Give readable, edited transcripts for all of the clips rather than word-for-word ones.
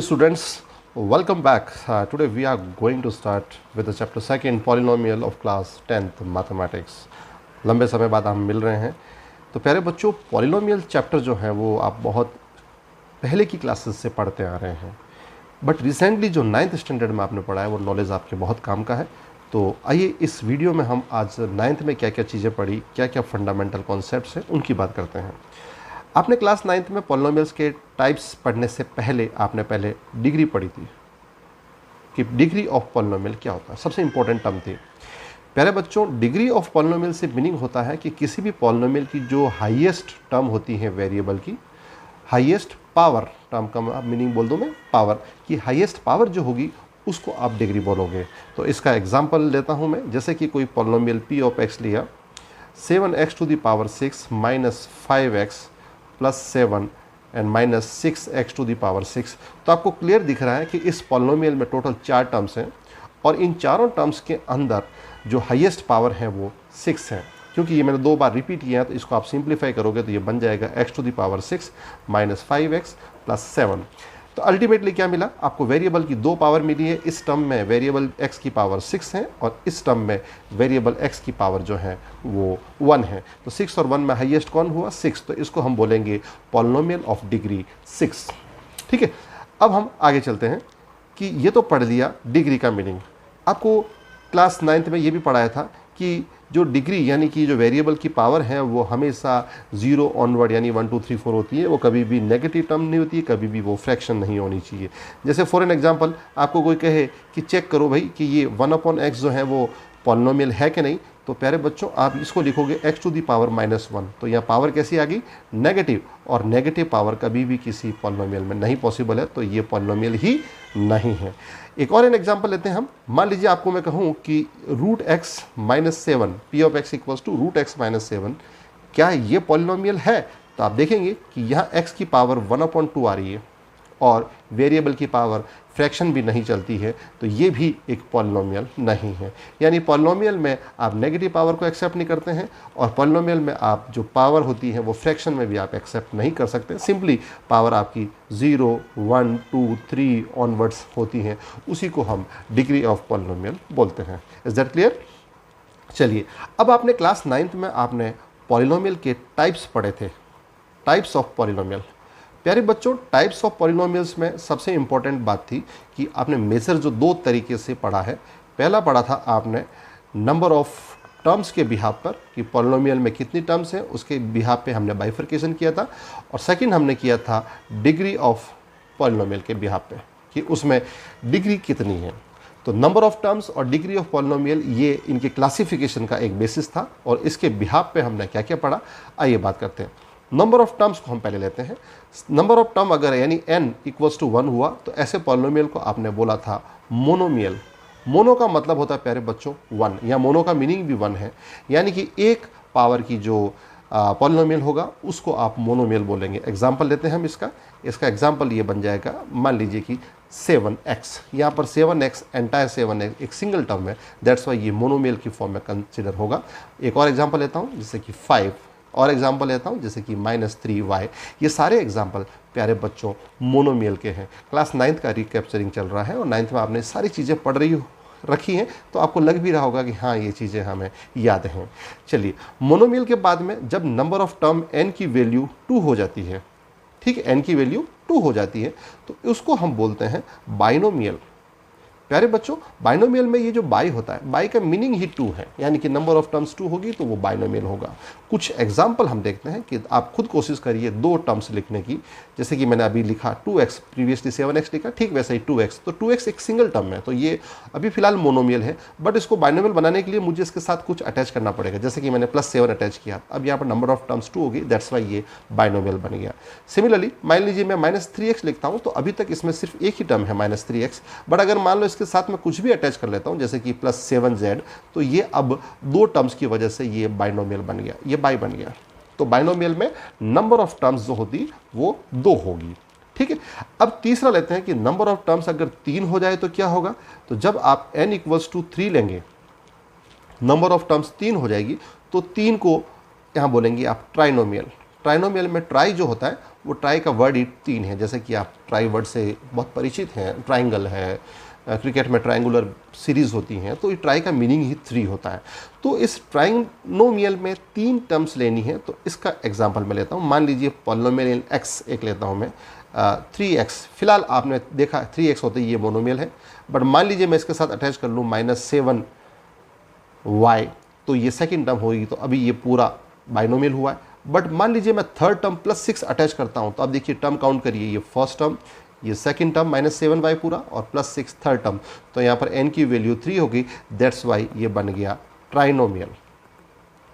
Students, welcome back. Today we are going to start with the chapter second polynomial of class 10th mathematics. लंबे समय बाद हम मिल रहे हैं. तो प्यारे बच्चों, पॉलिनोमियल चैप्टर जो है वो आप बहुत पहले की क्लासेस से पढ़ते आ रहे हैं, बट रिसेंटली जो 9th स्टैंडर्ड में आपने पढ़ा है वो नॉलेज आपके बहुत काम का है. तो आइए इस वीडियो में हम आज 9th में क्या क्या चीज़ें पढ़ी, क्या क्या फंडामेंटल कॉन्सेप्ट्स हैं, उनकी बात करते हैं. आपने क्लास 9th में पॉलिनोमियल्स के टाइप्स पढ़ने से पहले आपने पहले डिग्री पढ़ी थी कि डिग्री ऑफ पॉलिनोमियल क्या होता है. सबसे इंपॉर्टेंट टर्म थी. प्यारे बच्चों, डिग्री ऑफ पॉलिनोमियल से मीनिंग होता है कि किसी भी पॉलिनोमियल की जो हाईएस्ट टर्म होती है वेरिएबल की, हाईएस्ट पावर, टर्म का मीनिंग बोल दूँ मैं, पावर की हाईएस्ट पावर जो होगी उसको आप डिग्री बोलोगे. तो इसका एग्जाम्पल लेता हूँ मैं. जैसे कि कोई पॉलिनोमियल p ऑफ x लिया, 7x to the power 6 minus 5x plus 7 and minus 6x to the power 6. तो आपको क्लियर दिख रहा है कि इस पॉलिनोमियल में टोटल 4 टर्म्स हैं और इन चारों टर्म्स के अंदर जो हाईएस्ट पावर है वो 6 है. क्योंकि ये मैंने 2 बार रिपीट किया है तो इसको आप सिंप्लीफाई करोगे तो ये बन जाएगा x to the power 6 minus 5x plus 7. तो अल्टीमेटली क्या मिला आपको? वेरिएबल की 2 पावर मिली है. इस टर्म में वेरिएबल x की पावर 6 है और इस टर्म में वेरिएबल x की पावर जो है वो 1 है. तो 6 और 1 में हाईएस्ट कौन हुआ? 6. तो इसको हम बोलेंगे पॉलिनोमियल ऑफ डिग्री 6. ठीक है. अब हम आगे चलते हैं कि ये तो पढ़ लिया डिग्री का मीनिंग. आपको क्लास 9th में ये भी पढ़ाया था कि जो डिग्री यानी कि जो वेरिएबल की पावर है वो हमेशा 0 ऑनवर्ड यानी 1 2 3 4 होती है. वो कभी भी नेगेटिव टर्म नहीं होती है, कभी भी वो फ्रैक्शन नहीं होनी चाहिए. जैसे फॉर एन एग्जांपल आपको कोई कहे कि चेक करो भाई कि ये 1/x जो है वो पॉलिनोमियल है कि नहीं, तो प्यारे बच्चों आप इसको लिखोगे x टू दी पावर -1. तो यहाँ पावर कैसी आ गई? नेगेटिव. और नेगेटिव पावर कभी भी किसी पॉलिनोमियल में नहीं पॉसिबल है, तो ये पॉलिनोमियल ही नहीं है. एक और एग्जांपल लेते हैं हम. मान लीजिए आपको मैं कहूँ कि √x - 7 p of x equals to √x - 7, क्या ये पॉलिनोमियल है? तो आप देखेंगे कि यहाँ x की पावर 1/2 आ रही है और वेरिएबल की पावर फ्रैक्शन भी नहीं चलती है, तो ये भी एक पॉलिनोमियल नहीं है. यानी पॉलिनोमियल में आप नेगेटिव पावर को एक्सेप्ट नहीं करते हैं और पॉलिनोमियल में आप जो पावर होती है वो फ्रैक्शन में भी आप एक्सेप्ट नहीं कर सकते. सिंपली पावर आपकी 0 1 2 3 ऑनवर्ड्स होती हैं, उसी को हम डिग्री ऑफ पॉलिनोमियल बोलते हैं. Is that clear? चलिए, अब आपने क्लास 9th में आपने पॉलिनोमियल के टाइप्स पढ़े थे, टाइप्स ऑफ पॉलिनोमियल. प्यारे बच्चों, टाइप्स ऑफ पॉलिनोमियल्स में सबसे इंपॉर्टेंट बात थी कि आपने मेजर जो 2 तरीके से पढ़ा है. पहला पढ़ा था आपने नंबर ऑफ टर्म्स के बिहाफ पर कि पॉलिनोमियल में कितनी टर्म्स हैं, उसके बिहाफ पे हमने बाइफर्केशन किया था. और सेकंड हमने किया था डिग्री ऑफ पॉलिनोमियल के बिहाफ पे कि उसमें डिग्री कितनी है. तो नंबर ऑफ टर्म्स और डिग्री ऑफ पॉलिनोमियल ये इनके क्लासिफिकेशन का एक बेसिस था और इसके बिहाफ पे हमने क्या क्या पढ़ा, आइए बात करते हैं. नंबर ऑफ टर्म्स को हम पहले लेते हैं. नंबर ऑफ टर्म अगर यानी n इक्वल्स टू 1 हुआ तो ऐसे पॉलिनोमियल को आपने बोला था मोनोमियल. मोनो का मतलब होता है प्यारे बच्चों 1, या मोनो का मीनिंग भी 1 है. यानी कि एक पावर की जो पॉलिनोमियल होगा उसको आप मोनोमियल बोलेंगे. एग्जाम्पल लेते हैं हम इसका एग्जाम्पल ये बन जाएगा. मान लीजिए कि 7x, यहाँ पर 7x एंटायर 7x एक सिंगल टर्म है, दैट्स वाई ये मोनोमियल की फॉर्म में कंसिडर होगा. एक और एग्जाम्पल लेता हूँ जैसे कि 5, और एग्जाम्पल लेता हूँ जैसे कि -3y. ये सारे एग्जाम्पल प्यारे बच्चों मोनोमियल के हैं. क्लास 9th का रिकैप्चरिंग चल रहा है और 9th में आपने सारी चीज़ें पढ़ रखी हैं, तो आपको लग भी रहा होगा कि हाँ ये चीज़ें हमें याद हैं. चलिए, मोनोमियल के बाद में जब नंबर ऑफ टर्म n की वैल्यू 2 हो जाती है, ठीक है, n की वैल्यू 2 हो जाती है, तो उसको हम बोलते हैं बाइनोमियल. प्यारे बच्चों, बाइनोमियल में ये जो बाई होता है, बाई का मीनिंग ही 2 है, यानी कि नंबर ऑफ टर्म्स 2 होगी तो वो बाइनोमियल होगा. कुछ एग्जाम्पल हम देखते हैं कि आप खुद कोशिश करिए 2 टर्म्स लिखने की. जैसे कि मैंने अभी लिखा 2x, प्रीवियसली 7x लिखा, ठीक वैसे ही 2x. तो 2x एक सिंगल टर्म है, तो ये अभी फिलहाल मोनोमियल है, बट इसको बाइनोमियल बनाने के लिए मुझे इसके साथ कुछ अटैच करना पड़ेगा. जैसे कि मैंने +7 अटैच किया, अब यहाँ पर नंबर ऑफ टर्म्स 2 होगी, दैट्स वाई ये बाइनोमियल बन गया. सिमिलरली मान लीजिए मैं -3x लिखता हूँ, तो अभी तक इसमें सिर्फ एक ही टर्म है -3x, बट अगर मान लो इसके साथ में कुछ भी अटैच कर लेता हूँ जैसे कि +7z, तो ये अब 2 टर्म्स की वजह से ये बाइनोमियल बन गया, ये बाई बन गया. तो बाइनोमियल में नंबर ऑफ टर्म्स जो होती वो 2 होगी. ठीक है. अब तीसरा लेते हैं कि नंबर ऑफ टर्म्स अगर 3 हो जाए तो क्या होगा. तो जब आप n इक्वल्स टू 3 लेंगे, नंबर ऑफ टर्म्स 3 हो जाएगी, तो 3 को यहाँ बोलेंगे आप ट्राइनोमियल. ट्राइनोमियल में ट्राई जो होता है वो ट्राई का वर्ड ही 3 है, जैसे कि आप ट्राई वर्ड से बहुत परिचित हैं, ट्राइंगल है, क्रिकेट में ट्रायंगुलर सीरीज़ होती हैं, तो ये ट्राई का मीनिंग ही 3 होता है। तो इस ट्राइनोमियल में 3 टर्म्स लेनी है, तो इसका एग्जांपल मैं लेता हूँ। मान लीजिए पॉलिनोमियल इन एक्स एक लेता हूँ मैं, 3x, फिलहाल आपने देखा 3x होते ही ये मोनोमियल है, बट मान लीजिए मैं इसके साथ अटैच कर लूँ -7y, तो ये सेकेंड टर्म होगी, तो अभी ये पूरा बाइनोमियल हुआ है। बट मान लीजिए मैं थर्ड टर्म +6 अटैच करता हूँ, तो अब देखिए टर्म काउंट करिए, ये फर्स्ट टर्म, ये सेकंड टर्म -7y पूरा और +6 थर्ड टर्म, तो यहाँ पर n की वैल्यू 3 होगी, दैट्स वाई ये बन गया ट्राइनोमियल।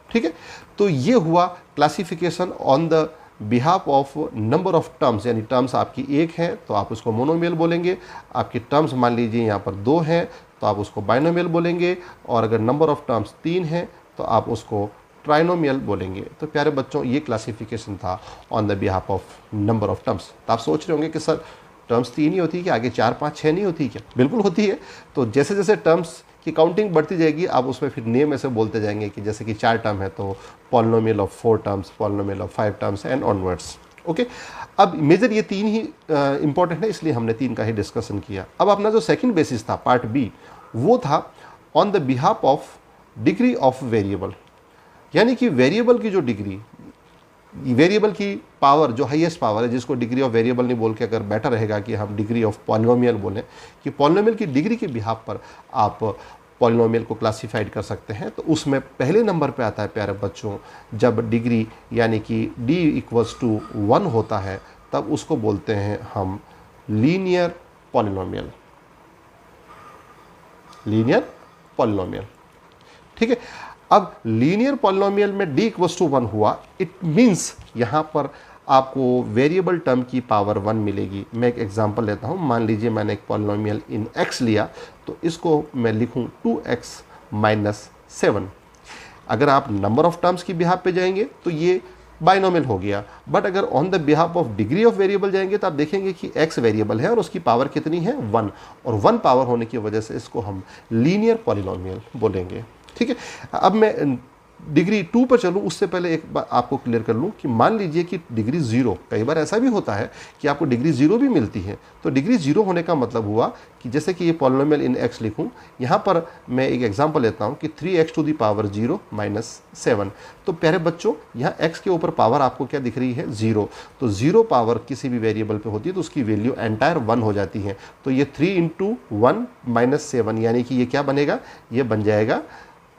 ठीक है, तो ये हुआ classification on the behalf of number of terms, यानी टर्म्स आपकी एक है तो आप उसको मोनोमियल बोलेंगे, आपकी टर्म्स मान लीजिए यहाँ पर 2 हैं तो आप उसको बाइनोमियल बोलेंगे, और अगर नंबर ऑफ टर्म्स 3 हैं तो आप उसको ट्राइनोमियल बोलेंगे। तो प्यारे बच्चों, ये क्लासिफिकेशन था on the behalf of number of terms. तो आप सोच रहे होंगे कि सर टर्म्स 3 ही होती है कि आगे 4, 5, 6 नहीं होती क्या? बिल्कुल होती है। तो जैसे जैसे टर्म्स की काउंटिंग बढ़ती जाएगी, आप उसमें फिर नेम ऐसे बोलते जाएंगे कि जैसे कि 4 टर्म है तो polynomial of 4 terms, polynomial of 5 terms and onwards. Okay, अब मेजर ये 3 ही इंपॉर्टेंट है, इसलिए हमने 3 का ही डिस्कशन किया। अब अपना जो सेकंड बेसिस था पार्ट बी, वो था on the behalf of degree of variable, यानी कि वेरिएबल की जो डिग्री, वेरिएबल की पावर जो हाईएस्ट पावर है, जिसको डिग्री ऑफ वेरिएबल नहीं बोल के अगर बेटर रहेगा कि हम डिग्री ऑफ पॉलिनोमियल बोलें, कि पॉलिनोमियल की डिग्री के बिहाफ पर आप पॉलिनोमियल को क्लासिफाइड कर सकते हैं। तो उसमें पहले नंबर पे आता है प्यारे बच्चों, जब डिग्री यानी कि d = 1 होता है, तब उसको बोलते हैं हम लीनियर पॉलिनोमियल, लीनियर पॉलिनोमियल। ठीक है, अब लीनियर पॉलिनोमियल में d = 1 हुआ, इट मीन्स यहाँ पर आपको वेरिएबल टर्म की पावर 1 मिलेगी। मैं एक एग्जांपल लेता हूँ, मान लीजिए मैंने एक पॉलिनोमियल इन x लिया, तो इसको मैं लिखूँ 2x - 7। अगर आप नंबर ऑफ टर्म्स की बिहाफ पे जाएंगे तो ये बाइनोमियल हो गया, बट अगर on the behalf of degree of variable जाएंगे तो आप देखेंगे कि x वेरिएबल है और उसकी पावर कितनी है, 1, और 1 पावर होने की वजह से इसको हम लीनियर पॉलिनोमियल बोलेंगे। ठीक है, अब मैं डिग्री 2 पर चलूँ, उससे पहले एक बात आपको क्लियर कर लूँ कि मान लीजिए कि डिग्री 0, कई बार ऐसा भी होता है कि आपको डिग्री 0 भी मिलती है। तो डिग्री 0 होने का मतलब हुआ कि जैसे कि ये पॉलिनोमियल इन x लिखूँ, यहाँ पर मैं एक एग्जांपल लेता हूँ कि 3x⁻0 - 7। तो प्यारे बच्चों, यहाँ x के ऊपर पावर आपको क्या दिख रही है, 0। तो 0 पावर किसी भी वेरिएबल पे होती है तो उसकी वैल्यू एंटायर 1 हो जाती है। तो ये 3 × 1 - 7, यानी कि ये क्या बनेगा, ये बन जाएगा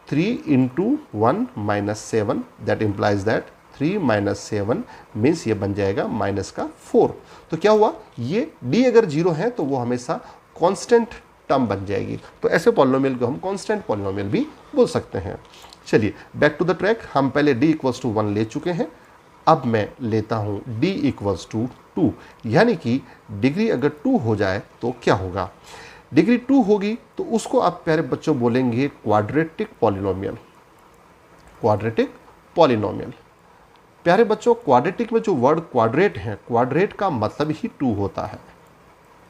3 × 1 - 7, दैट इम्प्लाइज दैट 3 - 7 मीन्स ये बन जाएगा -4। तो क्या हुआ, ये d अगर 0 है तो वो हमेशा कांस्टेंट टर्म बन जाएगी। तो ऐसे पॉलिनोमियल को हम कांस्टेंट पॉलिनोमियल भी बोल सकते हैं। चलिए बैक टू द ट्रैक, हम पहले d = 1 ले चुके हैं, अब मैं लेता हूँ d = 2, यानी कि डिग्री अगर 2 हो जाए तो क्या होगा, डिग्री 2 होगी तो उसको आप प्यारे बच्चों बोलेंगे क्वाड्रेटिक पॉलिनोमियल, क्वाड्रेटिक पॉलिनोमियल। प्यारे बच्चों, क्वाड्रेटिक में जो वर्ड क्वाड्रेट है, क्वाड्रेट का मतलब ही 2 होता है।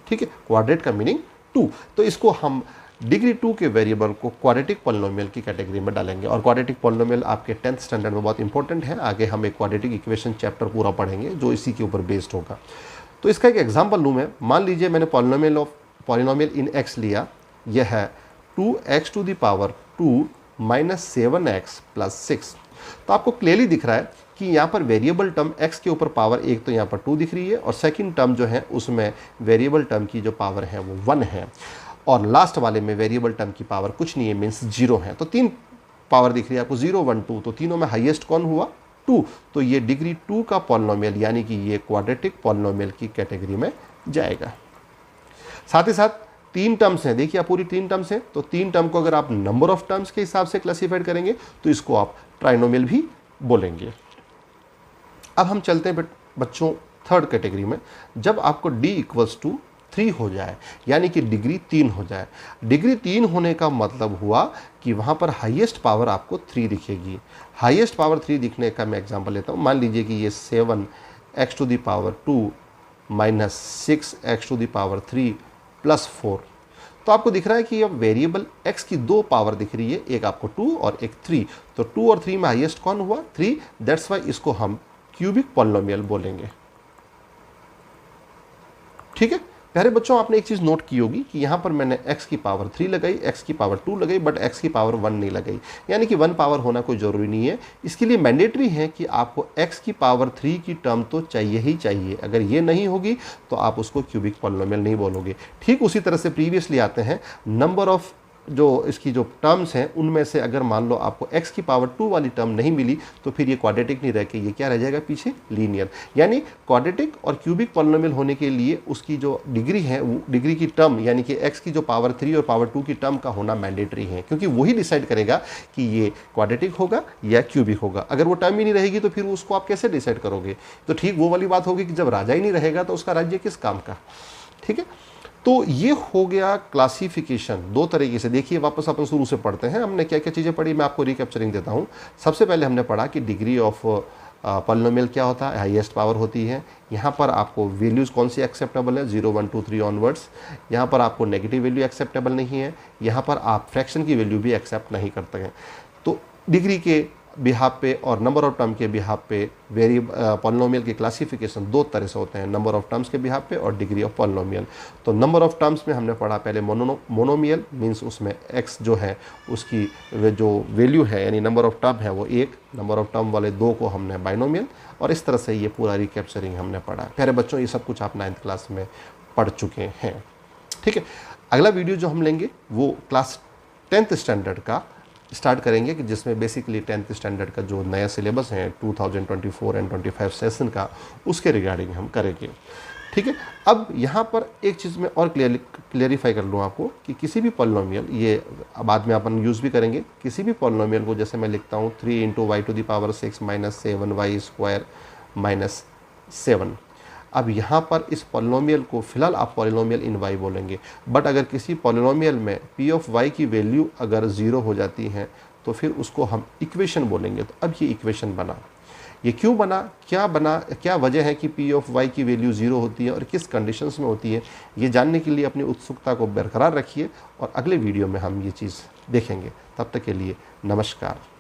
ठीक है, क्वाड्रेट का मीनिंग 2, तो इसको हम डिग्री 2 के वेरिएबल को क्वाड्रेटिक पॉलिनोमियल की कैटेगरी में डालेंगे। और क्वाड्रेटिक पॉलिनोमियल आपके 10th स्टैंडर्ड में बहुत इंपॉर्टेंट है, आगे हम एक क्वाड्रेटिक इक्वेशन चैप्टर पूरा पढ़ेंगे जो इसी के ऊपर बेस्ड होगा। तो इसका एक एग्जाम्पल लूँ मैं, मान लीजिए मैंने पॉलिनोमियल इन x लिया, यह है 2x⁻2 - 7x + 6। तो आपको क्लियरली दिख रहा है कि यहाँ पर वेरिएबल टर्म x के ऊपर पावर 1 तो यहाँ पर 2 दिख रही है, और सेकंड टर्म जो है उसमें वेरिएबल टर्म की जो पावर है वो 1 है, और लास्ट वाले में वेरिएबल टर्म की पावर कुछ नहीं है, मीन्स 0 है। तो 3 पावर दिख रही है आपको, 0, 1, 2, तो तीनों में हाईएस्ट कौन हुआ, 2। तो ये डिग्री 2 का पॉलिनोमियल यानी कि ये क्वाड्रेटिक पॉलिनोमियल की कैटेगरी में जाएगा। साथ ही साथ 3 टर्म्स हैं, देखिए आप पूरी 3 टर्म्स हैं, तो 3 टर्म को अगर आप नंबर ऑफ टर्म्स के हिसाब से क्लासिफाइड करेंगे तो इसको आप ट्राइनोमियल भी बोलेंगे। अब हम चलते हैं बच्चों थर्ड कैटेगरी में, जब आपको d = 3 हो जाए, यानी कि डिग्री 3 हो जाए। डिग्री 3 होने का मतलब हुआ कि वहाँ पर हाईएस्ट पावर आपको 3 दिखेगी। हाईएस्ट पावर 3 दिखने का मैं एग्जांपल लेता हूँ, मान लीजिए कि ये 7x⁻2 - 6x⁻3 + 4। तो आपको दिख रहा है कि अब वेरिएबल x की 2 पावर दिख रही है, एक आपको 2 और एक 3। तो 2 और 3 में हाईएस्ट कौन हुआ, 3, दैट्स वाई इसको हम क्यूबिक पॉलिनोमियल बोलेंगे। ठीक है प्यारे बच्चों, आपने एक चीज़ नोट की होगी कि यहाँ पर मैंने x की पावर 3 लगाई, x की पावर 2 लगाई, बट x की पावर 1 नहीं लगाई, यानी कि 1 पावर होना कोई ज़रूरी नहीं है। इसके लिए मैंडेटरी है कि आपको x की पावर 3 की टर्म तो चाहिए ही चाहिए। अगर ये नहीं होगी तो आप उसको क्यूबिक पॉलिनोमियल नहीं बोलोगे। ठीक उसी तरह से प्रीवियसली आते हैं नंबर ऑफ जो इसकी जो टर्म्स हैं उनमें से अगर मान लो आपको x की पावर 2 वाली टर्म नहीं मिली तो फिर ये क्वाड्रेटिक नहीं रह के ये क्या रह जाएगा पीछे, लीनियर। यानी क्वाड्रेटिक और क्यूबिक पॉलिनोमियल होने के लिए उसकी जो डिग्री है वो डिग्री की टर्म यानी कि x की जो पावर 3 और पावर 2 की टर्म का होना मैंडेटरी है, क्योंकि वही डिसाइड करेगा कि ये क्वाड्रेटिक होगा या क्यूबिक होगा। अगर वो टर्म ही नहीं रहेगी तो फिर उसको आप कैसे डिसाइड करोगे। तो ठीक वो वाली बात होगी कि जब राजा ही नहीं रहेगा तो उसका राज्य किस काम का। ठीक है, तो ये हो गया क्लासिफिकेशन दो तरीके से। देखिए वापस अपन शुरू से पढ़ते हैं, हमने क्या क्या चीज़ें पढ़ी, मैं आपको रिकैप्चरिंग देता हूँ। सबसे पहले हमने पढ़ा कि डिग्री ऑफ पॉलिनोमियल क्या होता है, हाईएस्ट पावर होती है। यहाँ पर आपको वैल्यूज़ कौन सी एक्सेप्टेबल है, 0 1 2 3 ऑनवर्ड्स। यहाँ पर आपको नेगेटिव वैल्यू एक्सेप्टेबल नहीं है, यहाँ पर आप फ्रैक्शन की वैल्यू भी एक्सेप्ट नहीं करते हैं। तो डिग्री के बिहाफ पे और नंबर ऑफ टर्म के बिहाफ पे पॉलिनोमियल के क्लासिफिकेशन दो तरह से होते हैं, नंबर ऑफ टर्म्स के बिहाफ पे और डिग्री ऑफ पॉलिनोमियल। तो नंबर ऑफ टर्म्स में हमने पढ़ा पहले मोनोमियल, मींस उसमें x जो है उसकी जो वैल्यू है यानी नंबर ऑफ टर्म है वो 1, नंबर ऑफ टर्म वाले 2 को हमने बाइनोमियल, और इस तरह से ये पूरा रिकैप्चरिंग हमने पढ़ा। प्यारे बच्चों ये सब कुछ आप 9th क्लास में पढ़ चुके हैं। ठीक है, अगला वीडियो जो हम लेंगे वो क्लास 10th स्टैंडर्ड का स्टार्ट करेंगे कि जिसमें बेसिकली 10th स्टैंडर्ड का जो नया सिलेबस है 2024 एंड 25 सेशन का उसके रिगार्डिंग हम करेंगे। ठीक है, अब यहाँ पर एक चीज़ मैं और क्लियरिफाई कर लूँ आपको कि किसी भी पॉलिनोमियल, ये बाद में अपन यूज़ भी करेंगे, किसी भी पॉलिनोमियल को जैसे मैं लिखता हूँ 3 × y⁻6 - 7y² - 7। अब यहाँ पर इस पॉलिनोमियल को फिलहाल आप पॉलिनोमियल इन y बोलेंगे, बट अगर किसी पॉलिनोमियल में p ऑफ y की वैल्यू अगर 0 हो जाती है तो फिर उसको हम इक्वेशन बोलेंगे। तो अब ये इक्वेशन बना, ये क्यों बना, क्या वजह है कि p ऑफ y की वैल्यू 0 होती है और किस कंडीशंस में होती है, ये जानने के लिए अपनी उत्सुकता को बरकरार रखिए और अगले वीडियो में हम ये चीज़ देखेंगे। तब तक के लिए नमस्कार।